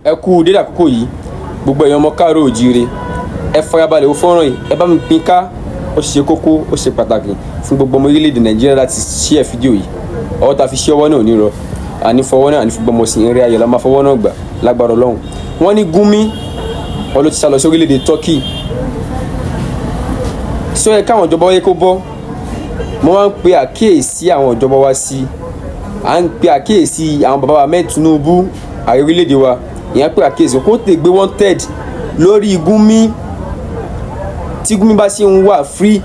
ẹ kú dédé àkókò yìí gbogbo èèyàn ọmọ káàárọ̀ oòjíire ẹ farabalẹ̀ ó fọ́nrán yìí ẹ bá mi pín ká ó ṣe kókó ó ṣe pàtàkì fún gbogbo ọmọ orílẹ̀-èdè nàìjíríà láti share fídíò yìí ọwọ́ ta fi ṣe ọwọ́ náà ò ní rọ àní fọwọ́ náà àní fi gbọmọ sí eré ayọ̀ la máa fọwọ́ náà gbà lágbára ọlọ́run wọ́n ní Gumi ọlọ́ ti sá lọ sí orílẹ̀-èdè Turkey sọ yẹ káwọn ìjọba wáyé kó bọ́ mo máa ń pe àkíyèsí àwọn ìjọba wa sí à ń pe àkíyèsí àwọn bàbá wa mẹ́ẹ̀ Tinubu ààrẹ orílẹ̀-èdè wa ìyẹn pé àkíyèsí kó tè gbé wanted lórí Gumi tí Gumi bá ṣe ń wà free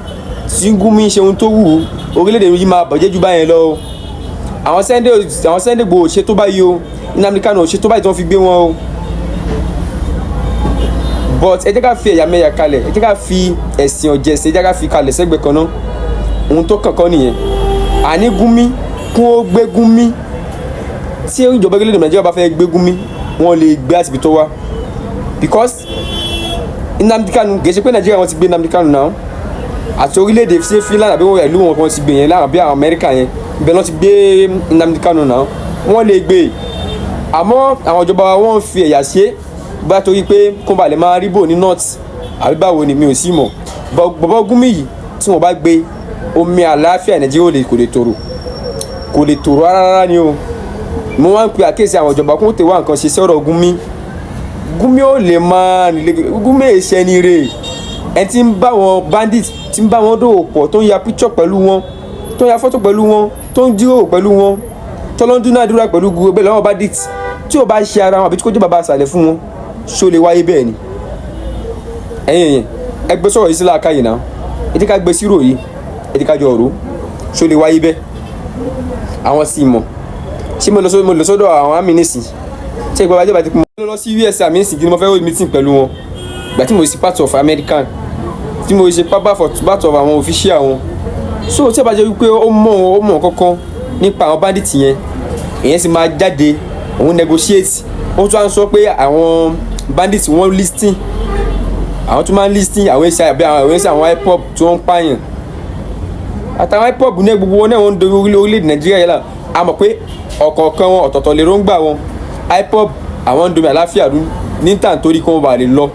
tí Gumi ṣe ohun tó wù orílẹ̀-èdè yìí máa bàjẹ́ jù báyẹn lọ àwọn Sunday Igboho ṣe tó báyìí o Nnamdi Kanu ṣe tó báyìí tí wọ́n fi gbé wọn o but ẹ jẹ́ ká fi ẹ̀yàmẹ̀yà kalẹ̀ ẹ jẹ́ ká fi ẹ̀sìn ọ̀jẹ̀sìn ẹ jẹ́ ká fi kalẹ̀ sẹ́gbẹ̀ẹ́ kan náà ohun tó kàn kọ́ nìyẹn àní Gumi kún ó gbé Gumi tí ìjọba orílẹ̀-èdè Nàìjíríà bá fẹ́ gbé Gumi wọ́n lè gbé àsìbí tó wá because Nnamdi Kanu kì í ṣe pé Nàìjíríà wọ́n ti gbé Nnamdi Kanu náà àti orílẹ̀-èdè ṣe Finland àbí ìlú wọn kan ti gbé yẹn láwọn bí àwọn Amẹ́ríkà yẹn ibẹ̀ lọ́n ti gbé Nnamdi Kanu náà wọ́n lè gbé àmọ́ àwọn ìjọba wọn fi ẹ̀yà ṣe bá torí pé kó ba lè máa rí bò ní north àbí báwo ni mi ò sí mọ̀ bọ́bọ́ Gumi yìí tí wọ́n bá gbé omi àlàáfíà Nàìjíríà kò lè tòrò rárá ni o mo máa ń pe àkíyèsí àwọn ìjọba kó tè wá nǹkan ṣe sọ̀rọ̀ Gumi ó lè máa nílé Gumi èṣẹ́ ni rè ẹni tí ń bá wọn bandit tí ń bá wọn dòwò pọ̀ tó ń ya picture pẹ̀lú wọn tó ń ya fọ́tò pẹ̀lú wọn tó ń jíròrò pẹ̀lú wọn tó ló ń dúnàdúrà pẹ̀lú gbogbo bẹ́ẹ̀ lọ́wọ́ bandit tí ò bá ṣe ara wọn àbí tí kò jẹ́ bàbá àṣàlẹ̀ fún wọn ṣó lè wáyé bẹ́ẹ̀ ni ẹ̀yin ẹ gbé sọ̀rọ̀ yìí sí làákàyè náà ẹ jẹ́ ká gbé sírò yìí ẹ jẹ́ ká jọ ọ̀rọ̀ ṣó lè wáyé bẹ́ẹ̀ àwọn sì mọ̀ ṣé mo lọ sọ́dọ̀ àwọn àmì nísìn ṣé ìgbà wájú bá ti pín mo lọ sí US àmì nísìn kí ni mo fẹ́ hold meeting pẹ̀lú wọn ìgbà tí mo ṣe part of American tí mo ṣe part of àwọn official wọn so tí ẹ bá jẹ́ wípé ó mọ̀ kankan nípa àwọn bandit yẹn èyàn sì máa jáde òun negotiate ó tún á sọ pé àwọn bandit wọ́n listing àwọn tún máa ń listing àwọn ẹ̀ṣẹ̀ àbí àwọn ẹ̀ṣẹ̀ àwọn hip hop tí wọ́n ń pààyàn àtàwọn hip hop ní gbogbo wọn náà wọ́n ń dorí orílẹ̀-èdè Nàìjíríà yẹn là á mọ̀ pé ọ̀kọ̀ọ̀kan wọn ọ̀tọ̀ọ̀tọ̀ lè róńgbà wọn hip hop àwọn ń domi àláfíà rú níta nítorí kí wọ́n bá lè lọ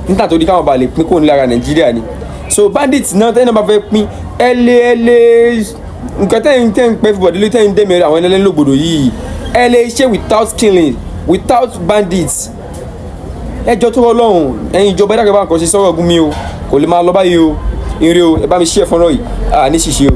níta nítorí káwọn bá lè pín kóun lára Nàìjíríà ni so bandit náà tẹ́lẹ̀ náà bá fẹ́ pín nǹkan tẹ́yìn pẹ́ fún bọ̀dé tẹ́yìn dẹ́mẹ̀rẹ̀ àwọn ẹlẹ́ni lògbòdò yìí ṣe without killing without bandits ẹjọ́ tó Ọlọ́run ẹ̀yin ìjọba ẹ̀dá kẹfà nǹkan ṣe sọ̀rọ̀ Gumi o kò lè máa lọ báyìí o ire o ẹ bá mi ṣí ẹ̀ fọ́nrán yìí ní ṣìṣe o.